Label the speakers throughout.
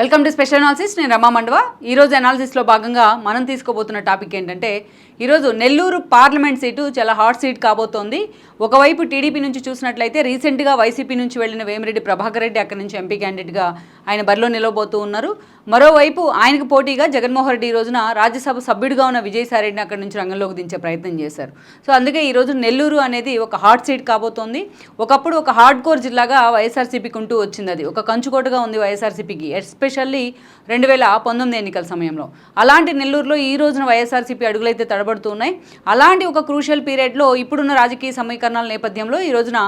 Speaker 1: Welcome to special analysis. నేను రమా మండవా. ఈరోజు అనాలిసిస్లో భాగంగా మనం తీసుకోబోతున్న టాపిక్ ఏంటంటే, ఈరోజు నెల్లూరు పార్లమెంట్ సీటు చాలా హాట్ సీట్ కాబోతోంది. ఒకవైపు టీడీపీ నుంచి చూసినట్లయితే రీసెంట్గా వైసీపీ నుంచి వెళ్ళిన వేమిరెడ్డి ప్రభాకర్ రెడ్డి అక్కడి నుంచి ఎంపీ క్యాండిడేట్గా ఆయన బరిలో నిలవబోతూ ఉన్నారు. మరోవైపు ఆయనకు పోటీగా జగన్మోహన్ రెడ్డి ఈ రోజున రాజ్యసభ సభ్యుడిగా ఉన్న విజయసాయిరెడ్డిని అక్కడి నుంచి రంగంలోకి దించే ప్రయత్నం చేశారు. సో అందుకే ఈరోజు నెల్లూరు అనేది ఒక హాట్ సీట్ కాబోతోంది. ఒకప్పుడు ఒక హార్డ్ కోర్ జిల్లాగా వైఎస్ఆర్సీపీకి ఉంటూ వచ్చింది. అది ఒక కంచుకోటగా ఉంది వైఎస్ఆర్సీపీకి, ఎస్పెషల్లీ 2019 ఎన్నికల సమయంలో. అలాంటి నెల్లూరులో ఈ రోజున వైఎస్ఆర్సీపీ అడుగులైతే తడబడుతున్నాయి. అలాంటి ఒక క్రూషియల్ పీరియడ్లో ఇప్పుడున్న రాజకీయ సమీకరణాల నేపథ్యంలో ఈ రోజున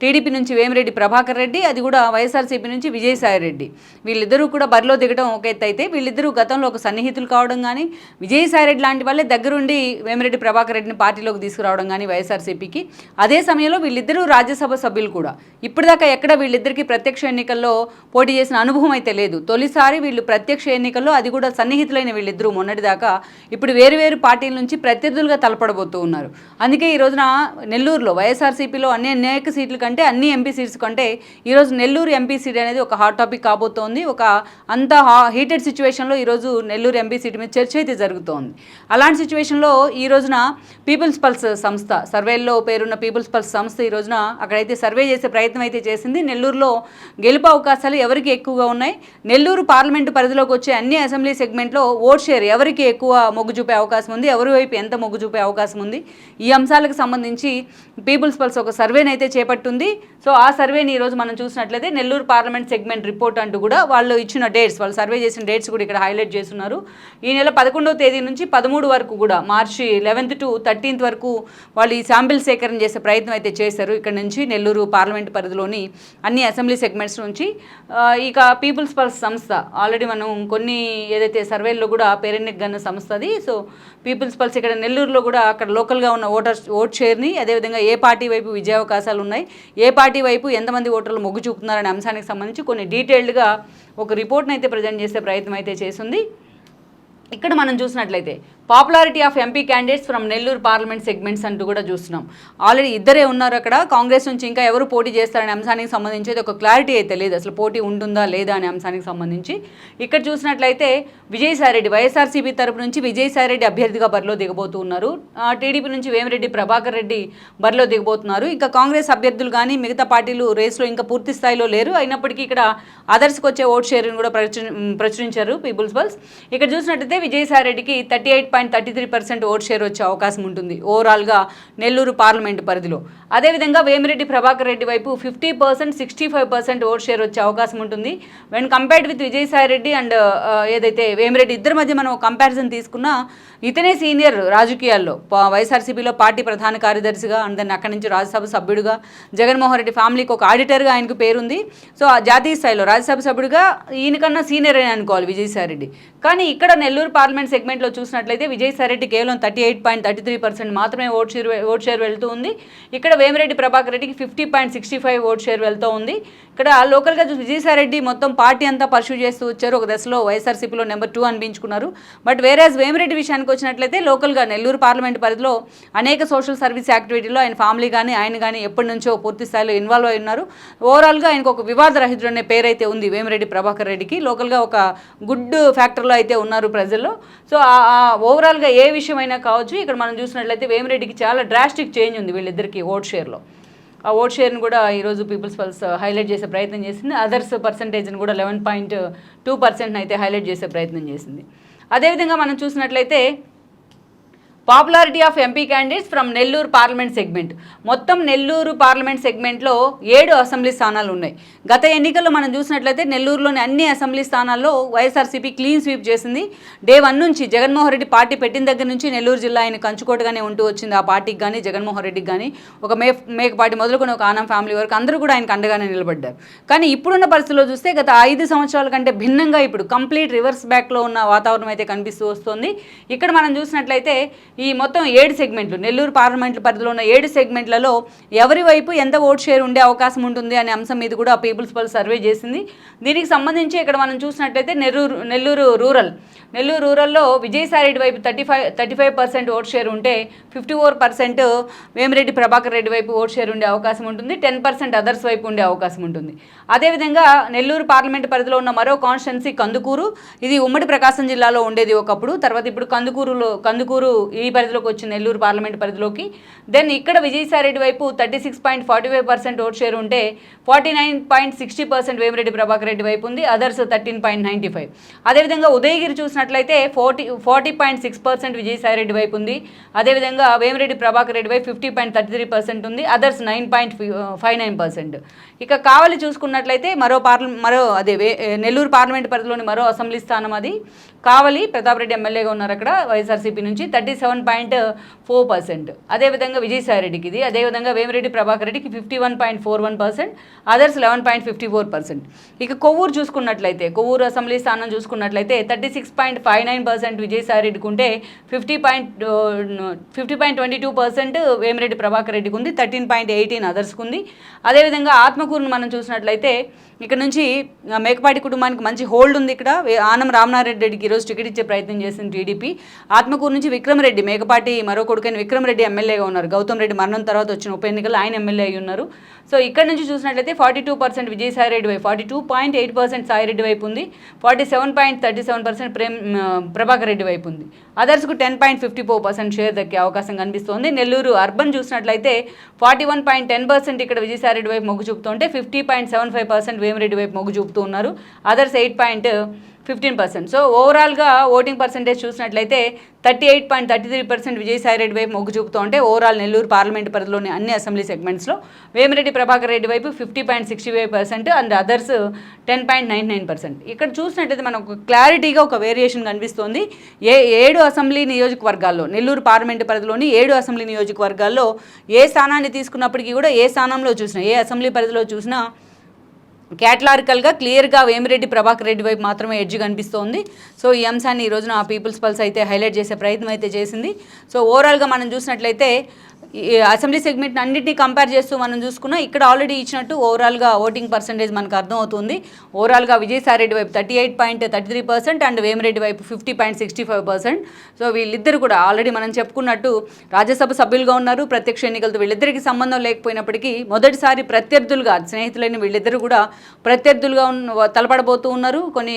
Speaker 1: టీడీపీ నుంచి వేమిరెడ్డి ప్రభాకర్ రెడ్డి, అది కూడా వైఎస్ఆర్సీపీ నుంచి విజయసాయిరెడ్డి, వీళ్ళిద్దరూ కూడా బరిలో దిగడం ఒక ఎత్తు అయితే, వీళ్ళిద్దరూ గతంలో ఒక సన్నిహితులు కావడం కానీ, విజయసాయిరెడ్డి లాంటి వాళ్ళే దగ్గరుండి వేమిరెడ్డి ప్రభాకర్ రెడ్డిని పార్టీలోకి తీసుకురావడం కానీ వైఎస్ఆర్సీపీకి. అదే సమయంలో వీళ్ళిద్దరూ రాజ్యసభ సభ్యులు కూడా. ఇప్పటిదాకా ఎక్కడ వీళ్ళిద్దరికీ ప్రత్యక్ష ఎన్నికల్లో పోటీ చేసిన అనుభవం అయితే లేదు. తొలిసారి వీళ్ళు ప్రత్యక్ష ఎన్నికల్లో, అది కూడా సన్నిహితులైన వీళ్ళిద్దరూ మొన్నటిదాకా, ఇప్పుడు వేరు పార్టీల నుంచి ప్రత్యర్థులుగా తలపడబోతూ ఉన్నారు. అందుకే ఈ రోజున నెల్లూరులో వైఎస్ఆర్సీపీలో అనేక సీట్ల కంటే, అన్ని ఎంపీ సీట్స్ కంటే ఈరోజు నెల్లూరు ఎంపీ సీట్ అనేది ఒక హాట్ టాపిక్ కాబోతోంది. ఒక అంత హీటెడ్ సిచ్యువేషన్లో ఈరోజు నెల్లూరు ఎంపీ సీట్ మీద చర్చ అయితే జరుగుతోంది. అలాంటి సిచ్యువేషన్లో ఈ రోజున పీపుల్స్ పల్స్ సంస్థ, సర్వేల్లో పేరున్న పీపుల్స్ పల్స్ సంస్థ ఈ రోజున అక్కడైతే సర్వే చేసే ప్రయత్నం అయితే చేసింది. నెల్లూరులో గెలుపు అవకాశాలు ఎవరికి ఎక్కువగా ఉన్నాయి, నెల్లూరు పార్లమెంటు పరిధిలోకి వచ్చే అన్ని అసెంబ్లీ సెగ్మెంట్లో ఓట్ షేర్ ఎవరికి ఎక్కువ మొగ్గు చూపే అవకాశం ఉంది, ఎవరి వైపు ఎంత మొగ్గు చూపే అవకాశం ఉంది, ఈ అంశాలకు సంబంధించి పీపుల్స్ పల్స్ ఒక సర్వేని అయితే చేపట్టింది. సో ఆ సర్వేని ఈరోజు మనం చూసినట్లయితే నెల్లూరు పార్లమెంట్ సెగ్మెంట్ రిపోర్ట్ అంటూ కూడా వాళ్ళు ఇచ్చిన డేట్స్, వాళ్ళు సర్వే చేసిన డేట్స్ కూడా ఇక్కడ హైలైట్ చేస్తున్నారు. ఈ నెల 11వ తేదీ నుంచి 13 వరకు కూడా, మార్చి 11th to 13th వరకు వాళ్ళు ఈ శాంపిల్ సేకరణ చేసే ప్రయత్నం అయితే చేశారు. ఇక్కడ నుంచి నెల్లూరు పార్లమెంట్ పరిధిలోని అన్ని అసెంబ్లీ సెగ్మెంట్స్ నుంచి. ఇక పీపుల్స్ పల్స్ సంస్థ ఆల్రెడీ మనం కొన్ని ఏదైతే సర్వేల్లో కూడా పేరెన్నికగన్న సంస్థ అది. సో పీపుల్స్ పల్స్ ఇక్కడ నెల్లూరులో కూడా అక్కడ లోకల్గా ఉన్న ఓట్ షేర్ని, అదేవిధంగా ఏ పార్టీ వైపు విజయావకాశాలు ఉన్నాయి, ఏ పార్టీ వైపు ఎంతమంది ఓటర్లు మొగ్గు చూపుతున్నారనే అంశానికి సంబంధించి కొన్ని డీటెయిల్డ్గా ఒక రిపోర్ట్ని అయితే ప్రజెంట్ చేసే ప్రయత్నం అయితే చేసింది. ఇక్కడ మనం చూసినట్లయితే popularity of MP candidates from Nellore parliament segments అంటూ కూడా చూస్తున్నాం. ఆల్రెడీ ఇద్దరే ఉన్నారు అక్కడ. కాంగ్రెస్ నుంచి ఇంకా ఎవరు పోటీ చేస్తారనే అంశానికి సంబంధించి అయితే ఒక క్లారిటీ అయితే లేదు, అసలు పోటీ ఉంటుందా లేదా అనే అంశానికి సంబంధించి. ఇక్కడ చూసినట్లయితే విజయసాయిరెడ్డి, వైఎస్ఆర్సీపీ తరపు నుంచి విజయసాయిరెడ్డి అభ్యర్థిగా బరిలో దిగబోతూ ఉన్నారు. టీడీపీ నుంచి వేమిరెడ్డి ప్రభాకర్ రెడ్డి బరిలో దిగబోతున్నారు. ఇంకా కాంగ్రెస్ అభ్యర్థులు కానీ మిగతా పార్టీలు రేస్లో ఇంకా పూర్తి స్థాయిలో లేరు. అయినప్పటికీ ఇక్కడ అదర్స్కి వచ్చే ఓట్ షేర్ని కూడా ప్రచురించారు పీపుల్స్ పల్స్. ఇక్కడ చూసినట్లయితే విజయసాయిరెడ్డికి 38.33% ఓట్ షేర్ వచ్చే అవకాశం ఉంటుంది ఓవరాల్గా నెల్లూరు పార్లమెంటు పరిధిలో. అదేవిధంగా వేమిరెడ్డి ప్రభాకర్ రెడ్డి వైపు 50%, 65% ఓట్ షేర్ వచ్చే అవకాశం ఉంటుంది. When compared with Vijayasai Reddy and ఏదైతే వేమిరెడ్డి, ఇద్దరి మధ్య మనం కంపారిజన్ తీసుకున్నా, ఇతనే సీనియర్ రాజకీయాల్లో, వైఎస్ఆర్సీపీలో పార్టీ ప్రధాన కార్యదర్శిగా, అండ్ దెన్ అక్కడి నుంచి రాజ్యసభ సభ్యుడిగా, జగన్మోహన్ రెడ్డి ఫ్యామిలీకి ఒక ఆడిటర్గా ఆయనకు పేరుంది. సో ఆ జాతీయ స్థాయిలో రాజ్యసభ సభ్యుడిగా ఈయనకన్నా సీనియర్ అని అనుకోవాలి విజయసాయిరెడ్డి. కానీ ఇక్కడ నెల్లూరు పార్లమెంట్ సెగ్మెంట్లో చూసినట్లయితే విజయసాయిరెడ్డి కేవలం 38.33% మాత్రమే ఓట్ షేర్ వెళ్తూ ఉంది. ఇక్కడ వేమిరెడ్డి ప్రభాకర్ రెడ్డికి 50.65 ఓట్ షేర్ వెళ్తూ ఉంది. ఇక్కడ లోకల్గా విజయసాయిరెడ్డి మొత్తం పార్టీ అంతా పర్సూ చేస్తూ వచ్చారు. ఒక దశలో వైఎస్ఆర్సీపీలో నెంబర్ 2 అనిపించుకున్నారు. బట్ వేరేజ్ వేమిరెడ్డి విషయానికి వచ్చినట్లయితే లోకల్గా నెల్లూరు పార్లమెంట్ పరిధిలో అనేక సోషల్ సర్వీస్ యాక్టివిటీలో ఆయన ఫ్యామిలీ కానీ ఆయన కానీ ఎప్పటి నుంచో పూర్తి స్థాయిలో ఇన్వాల్వ్ అయి ఉన్నారు. ఓవరాల్గా ఆయనకు ఒక వివాదరహితుడు అనే పేరు అయితే ఉంది వేమిరెడ్డి ప్రభాకర్ రెడ్డికి. లోకల్గా ఒక గుడ్ ఫ్యాక్టర్లో అయితే ఉన్నారు ప్రజల్లో. సో ఓవరాల్గా ఏ విషయమైనా కావచ్చు, ఇక్కడ మనం చూసినట్లయితే వేమిరెడ్డికి చాలా డ్రాస్టిక్ చేంజ్ ఉంది వీళ్ళిద్దరికీ ఓట్ షేర్లో. ఆ ఓట్ షేర్ని కూడా ఈరోజు పీపుల్స్ పల్స్ హైలైట్ చేసే ప్రయత్నం చేసింది. అదర్స్ పర్సంటేజ్ని కూడా 11.2% అయితే హైలైట్ చేసే ప్రయత్నం చేసింది. అదేవిధంగా మనం చూసినట్లయితే popularity of MP candidates from Nellore parliament segment. మొత్తం నెల్లూరు పార్లమెంట్ సెగ్మెంట్లో 7 అసెంబ్లీ స్థానాలు ఉన్నాయి. గత ఎన్నికల్లో మనం చూసినట్లయితే నెల్లూరులోని అన్ని అసెంబ్లీ స్థానాల్లో వైఎస్ఆర్సీపీ క్లీన్ స్వీప్ చేసింది. డే 1 నుంచి జగన్మోహన్ రెడ్డి పార్టీ పెట్టిన దగ్గర నుంచి నెల్లూరు జిల్లా ఆయన కంచుకోటగానే ఉంటూ వచ్చింది. ఆ పార్టీకి కానీ జగన్మోహన్ రెడ్డికి కానీ, ఒక మేకపాటి మొదలుకొని ఒక ఆనం ఫ్యామిలీ వరకు అందరూ కూడా ఆయనకు అండగానే నిలబడ్డారు. కానీ ఇప్పుడున్న పరిస్థితుల్లో చూస్తే గత 5 సంవత్సరాల కంటే భిన్నంగా ఇప్పుడు కంప్లీట్ రివర్స్ బ్యాక్లో ఉన్న వాతావరణం అయితే కనిపిస్తూ వస్తుంది. ఇక్కడ మనం చూసినట్లయితే ఈ మొత్తం 7 సెగ్మెంట్లు నెల్లూరు పార్లమెంట్ పరిధిలో ఉన్న 7 సెగ్మెంట్లలో ఎవరి వైపు ఎంత ఓట్ షేర్ ఉండే అవకాశం ఉంటుంది అనే అంశం మీద కూడా పీపుల్స్ పల్స్ సర్వే చేసింది. దీనికి సంబంధించి ఇక్కడ మనం చూసినట్లయితే నెల్లూరు రూరల్లో విజయసాయిరెడ్డి వైపు 35% ఓట్ షేర్ ఉంటే 54% వేమిరెడ్డి ప్రభాకర్ రెడ్డి వైపు ఓట్ షేర్ ఉండే అవకాశం ఉంటుంది. 10% అదర్స్ వైపు ఉండే అవకాశం ఉంటుంది. అదేవిధంగా నెల్లూరు పార్లమెంట్ పరిధిలో ఉన్న మరో కాన్స్టిట్యున్సీ కందుకూరు, ఇది ఉమ్మడి ప్రకాశం జిల్లాలో ఉండేది ఒకప్పుడు, తర్వాత ఇప్పుడు కందుకూరు ఈ పరిధిలోకి వచ్చింది నెల్లూరు పార్లమెంట్ పరిధిలోకి. దెన్ ఇక్కడ విజయసాయిరెడ్డి వైపు 36.45% ఓట్ షేర్ ఉంటే 49.60% వేమిరెడ్డి ప్రభాకర్ రెడ్డి వైపు ఉంది, అదర్స్ 13.95. అదేవిధంగా ఉదయగిరి చూసినట్లయితే 40.6% విజయసాయిరెడ్డి వైపు ఉంది. అదేవిధంగా వేమిరెడ్డి ప్రభాకర్ రెడ్డి వైపు 50.33% ఉంది, అదర్స్ 9.59%. ఇక కావలి చూసుకున్నట్లయితే నెల్లూరు పార్లమెంట్ పరిధిలోని మరో అసెంబ్లీ స్థానం అది కావలి, ప్రతాప్ రెడ్డి ఎమ్మెల్యేగా ఉన్నారు అక్కడ వైఎస్ఆర్సీపీ నుంచి, 37.4%. అదేవిధంగా విజయసాయిరెడ్డికి ఇది, అదేవిధంగా వేమిరెడ్డి ప్రభాకర్ రెడ్డికి 51.41%, అదర్స్ 11.54%. ఇక కొవ్వూరు చూసుకున్నట్లయితే కొవ్వూరు అసెంబ్లీ స్థానం చూసుకున్నట్లయితే 36.59% విజయసాయిరెడ్డికి ఉంటే 50.22% వేమిరెడ్డి ప్రభాకర్ రెడ్డికి ఉంది, 13.18 అదర్స్కి ఉంది. అదేవిధంగా ఆత్మకూరును మనం చూసినట్లయితే ఇక్కడ నుంచి మేకపాటి కుటుంబానికి మంచి హోల్డ్ ఉంది. ఇక్కడ ఆనం రామనారాయణ రెడ్డికి ఈరోజు టికెట్ ఇచ్చే ప్రయత్నం చేసింది టీడీపీ. ఆత్మకూరు నుంచి విక్రమరెడ్డి, మేకపాటి మరో కొడుకైన విక్రమరెడ్డి ఎమ్మెల్యేగా ఉన్నారు. గౌతమ్ రెడ్డి మరణం తర్వాత వచ్చిన ఉప ఎన్నికలు ఆయన ఎమ్మెల్యే అయి ఉన్నారు. సో ఇక్కడ నుంచి చూసినట్లయితే 42% విజయసాయిరెడ్డి వైపు, 42.8% సాయిరెడ్డి వైపు ఉంది, 47.37% ప్రభాకర్ రెడ్డి వైపు ఉంది. అదర్స్కు 10.54% షేర్ దక్కే అవకాశం కనిపిస్తోంది. నెల్లూరు అర్బన్ చూసినట్లయితే 41.10% ఇక్కడ విజయసాయిరెడ్డి వైపు మొగ్గు చూపుతుంటే 50.75% వేమిరెడ్డి వైపు మొగ్గు చూపుతూ ఉన్నారు, అదర్స్ 8.15%. సో ఓవరాల్గా ఓటింగ్ పర్సెంటేజ్ చూసినట్లయితే 38.33% విజయసాయిరెడ్డి వైపు మొగ్గు చూపుతూ ఉంటే ఓవరాల్ నెల్లూరు పార్లమెంట్ పరిధిలోని అన్ని అసెంబ్లీ సెగ్మెంట్స్లో వేమిరెడ్డి ప్రభాకర్ రెడ్డి వైపు 50.65% అండ్ అదర్స్ 10.99%. ఇక్కడ చూసినట్లయితే మనకు క్లారిటీగా ఒక వేరియేషన్ కనిపిస్తోంది. 7 అసెంబ్లీ నియోజకవర్గాల్లో నెల్లూరు పార్లమెంట్ పరిధిలోని 7 అసెంబ్లీ నియోజకవర్గాల్లో ఏ స్థానాన్ని తీసుకున్నప్పటికీ కూడా ఏ స్థానంలో చూసినా ఏ అసెంబ్లీ పరిధిలో చూసినా క్యాటలారికల్గా క్లియర్గా వేమిరెడ్డి ప్రభాకర్ రెడ్డి వైపు మాత్రమే ఎడ్జ్ కనిపిస్తోంది. సో ఈ అంశాన్ని ఈ రోజున పీపుల్స్ పల్స్ అయితే హైలైట్ చేసే ప్రయత్నం అయితే చేసింది. సో ఓవరాల్గా మనం చూసినట్లయితే ఈ అసెంబ్లీ సెగ్మెంట్ అన్నింటినీ కంపేర్ చేస్తూ మనం చూసుకున్నా ఇక్కడ ఆల్రెడీ ఇచ్చినట్టు ఓవరాల్గా ఓటింగ్ పర్సంటేజ్ మనకు అర్థమవుతుంది. ఓవరాల్గా విజయసాయిరెడ్డి వైపు 38.33% అండ్ వేమిరెడ్డి వైపు 50.65%. సో వీళ్ళిద్దరు కూడా ఆల్రెడీ మనం చెప్పుకున్నట్టు రాజ్యసభ సభ్యులుగా ఉన్నారు. ప్రత్యక్ష ఎన్నికలతో వీళ్ళిద్దరికి సంబంధం లేకపోయినప్పటికీ మొదటిసారి ప్రత్యర్థులుగా స్నేహితులైన వీళ్ళిద్దరు కూడా ప్రత్యర్థులుగా తలపడబోతూ ఉన్నారు. కొన్ని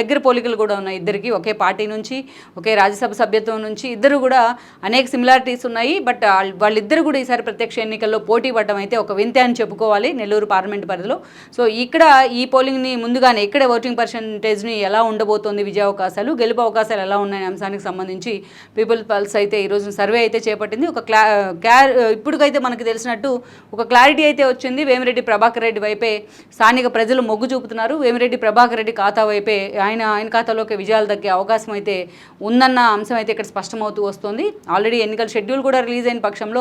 Speaker 1: దగ్గర పోలికలు కూడా ఉన్నాయి ఇద్దరికి, ఒకే పార్టీ నుంచి ఒకే రాజ్యసభ సభ్యత్వం నుంచి ఇద్దరు కూడా అనేక సిమిలారిటీస్ ఉన్నాయి. బట్ వాళ్ళిద్దరు కూడా ఈసారి ప్రత్యక్ష ఎన్నికల్లో పోటీ పడడం అయితే ఒక వింతే అని చెప్పుకోవాలి నెల్లూరు పార్లమెంట్ పరిధిలో. సో ఇక్కడ ఈ పోలింగ్ని ముందుగానే ఇక్కడ ఓటింగ్ పర్సంటేజ్ని ఎలా ఉండబోతోంది, విజయ అవకాశాలు గెలుపు అవకాశాలు ఎలా ఉన్నాయనే అంశానికి సంబంధించి పీపుల్ పల్స్ అయితే ఈరోజు సర్వే అయితే చేపట్టింది. ఇప్పటికైతే మనకు తెలిసినట్టు ఒక క్లారిటీ అయితే వచ్చింది. వేమిరెడ్డి ప్రభాకర్ రెడ్డి వైపే స్థానిక ప్రజలు మొగ్గు చూపుతున్నారు. వేమిరెడ్డి ప్రభాకర్ రెడ్డి ఖాతా వైపే ఆయన ఖాతాలోకి విజయాలు దక్కే అవకాశం అయితే ఉందన్న అంశం అయితే ఇక్కడ స్పష్టమవుతూ వస్తుంది. ఆల్రెడీ ఎన్నికల షెడ్యూల్ కూడా రిలీజ్ అయిన పక్షంలో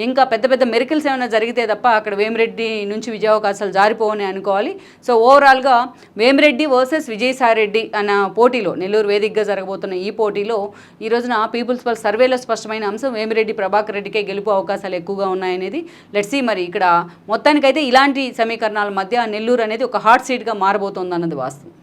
Speaker 1: ఇంకా పెద్ద పెద్ద మెరికల్స్ ఏమైనా జరిగితే తప్ప అక్కడ వేమిరెడ్డి నుంచి విజయావకాశాలు జారిపోవని అనుకోవాలి. సో ఓవరాల్గా వేమిరెడ్డి వర్సెస్ విజయసాయిరెడ్డి అన్న పోటీలో నెల్లూరు వేదికగా జరగబోతున్న ఈ పోటీలో ఈ రోజున పీపుల్స్ పల్స్ సర్వేలో స్పష్టమైన అంశం వేమిరెడ్డి ప్రభాకర్ రెడ్డికే గెలుపు అవకాశాలు ఎక్కువగా ఉన్నాయనేది. లెట్స్ సీ మరి ఇక్కడ మొత్తానికైతే ఇలాంటి సమీకరణాల మధ్య నెల్లూరు అనేది ఒక హాట్ సీట్గా మారబోతోంది అన్నది వాస్తవం.